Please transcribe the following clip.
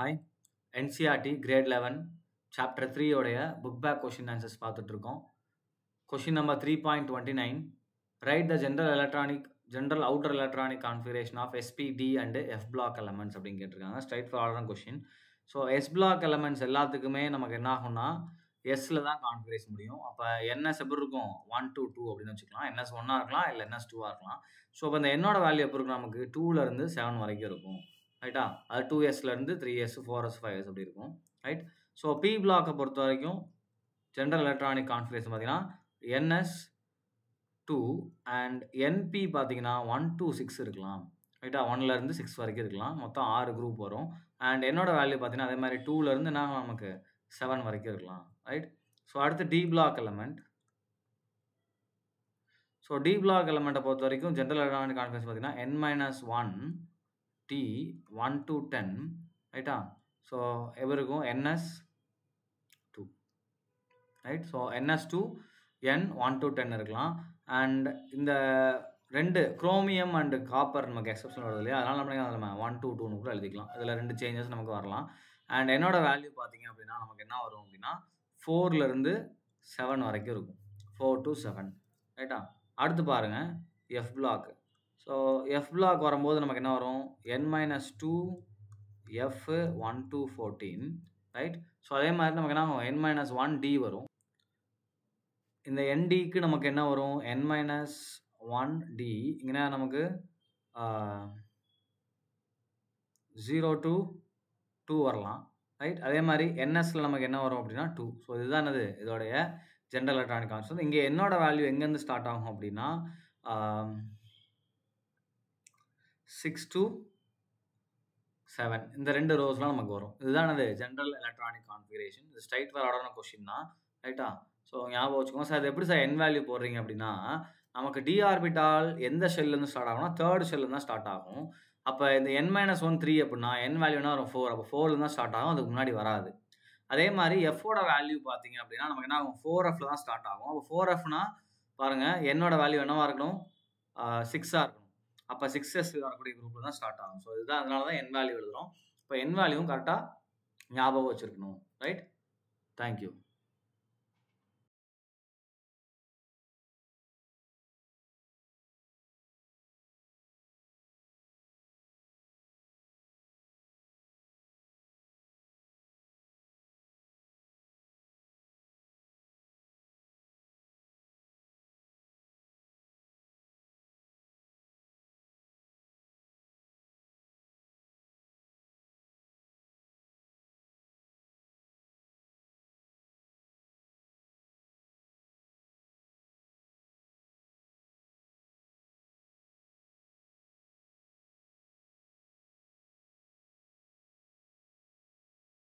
Hi, NCRT Grade 11 Chapter 3 உடைய book back question answers பார்த்துட்டு இருக்கோம். Question number 3.29. Write the general outer electronic configuration of SP, D and F block elements அப்படின்னு கேட்டிருக்காங்க. Straight forward question. So S block elements எல்லாத்துக்குமே நமக்கு என்ன ஆகும்னா Sல தான் கான்ஃபிகரேஷன் முடியும். அப்போ NS எப்படி இருக்கும் 1 to 2 அப்படின்னு வச்சுக்கலாம். NS 1ஆ இருக்கலாம் இல்லை NS 2ஆ இருக்கலாம். ஸோ இப்போ இந்த என்னோட வேல்யூ எப்போ இருக்கும் நமக்கு 2லேருந்து 7 வரைக்கும் இருக்கும். ரைட்டா, அது 2Sலேருந்து 3S 4S 5S அப்படி இருக்கும். ரைட், ஸோ P பிளாக்கை பொறுத்த வரைக்கும் ஜென்ரல் எலக்ட்ரானிக் கான்ஃபிகரேஷன் பார்த்தீங்கன்னா NS 2 அண்ட் NP பார்த்தீங்கன்னா 1 to 6 இருக்கலாம். ரைட்டா, 1லேருந்து 6 வரைக்கும் இருக்கலாம். மொத்தம் 6 குரூப் வரும். அண்ட் என்னோட வேல்யூ பார்த்தீங்கன்னா அதே மாதிரி 2லேருந்து என்ன நமக்கு 7 வரைக்கும் இருக்கலாம். ரைட், ஸோ அடுத்து D block element. So D block எலமெண்ட்டை பொறுத்த வரைக்கும் ஜென்ரல் எலக்ட்ரானிக் கான்ஃபிகரேஷன் பார்த்தீங்கன்னா N-1 T 1 to 10. ரைட்டா, ஸோ எவ்வளோ இருக்கும் NS2. Right, so NS2 N 1 to 10 இருக்கலாம். அண்ட் இந்த ரெண்டு குரோமியம் அண்ட் காப்பர் நமக்கு எக்ஸப்ஷன் வருது இல்லையா, அதனால் நம்ம 1 to 2 கூட எழுதிக்கலாம். இதில் 2 சேஞ்சஸ் நமக்கு வரலாம். அண்ட் என்னோட வேல்யூ பார்த்தீங்க அப்படின்னா நமக்கு என்ன வரும் அப்படின்னா 4லேருந்து 7 வரைக்கும் இருக்கும். 4 to 7. ரைட்டா, அடுத்து பாருங்கள் F block. So F block வரும்போது நமக்கு என்ன வரும் N-2 F 1 to 14. Right, so அதே மாதிரி நமக்கு என்ன ஆகும் N-1 D வரும். இந்த NDக்கு நமக்கு என்ன வரும் N-1 D இங்கே நமக்கு 0 to 2 வரலாம். ரைட், அதே மாதிரி NSல நமக்கு என்ன வரும் அப்படின்னா 2. ஸோ இதுதான் என்னது இதோடைய ஜென்ரல் எலக்ட்ரானிக் கான்ஸ்டன்ட். இங்கே என்னோட வேல்யூ எங்கேருந்து ஸ்டார்ட் ஆகும் அப்படின்னா 6 to 7 இந்த 2 ரோஸ்லாம் நமக்கு வரும். இதுதான் அது ஜென்ரல் எலக்ட்ரானிக் கான்ஃபிகரேஷன். இது ஸ்ட்ரைட் ஃபார்வர்டான கொஸ்டின் தான். ரைட்டா, ஸோ ஞாபகம் வச்சுக்கோங்க சார். அது எப்படி சார் என் வேல்யூ போடுறீங்க அப்படின்னா நமக்கு டி ஆர்பிட்டால் எந்த ஷெல்லேருந்து ஸ்டார்ட் ஆகும்னா தேர்ட் ஷெல்லேருந்து தான் ஸ்டார்ட் ஆகும். அப்போ இந்த N-1 3 அப்படின்னா என் வேல்யூனா வரும் 4. அப்போ 4லேருந்து தான் ஸ்டார்ட் ஆகும், அதுக்கு முன்னாடி வராது. அதே மாதிரி எஃபோட வேல்யூ பார்த்தீங்க அப்படின்னா நமக்கு என்ன ஆகும் 4Fல தான் ஸ்டார்ட் ஆகும். அப்போ 4Fனா பாருங்கள் என்னோட வேல்யூ என்னவா இருக்கணும் 6ஆக இருக்கணும். அப்போ 6S வரக்கூடிய குரூப்பில் தான் ஸ்டார்ட் ஆகும். ஸோ இதுதான் அதனால தான் என் வேல்யூ எழுதுகிறோம். இப்போ என் வேல்யூவும் கரெக்டாக ஞாபகம் வச்சுருக்கணும். Right, thank you.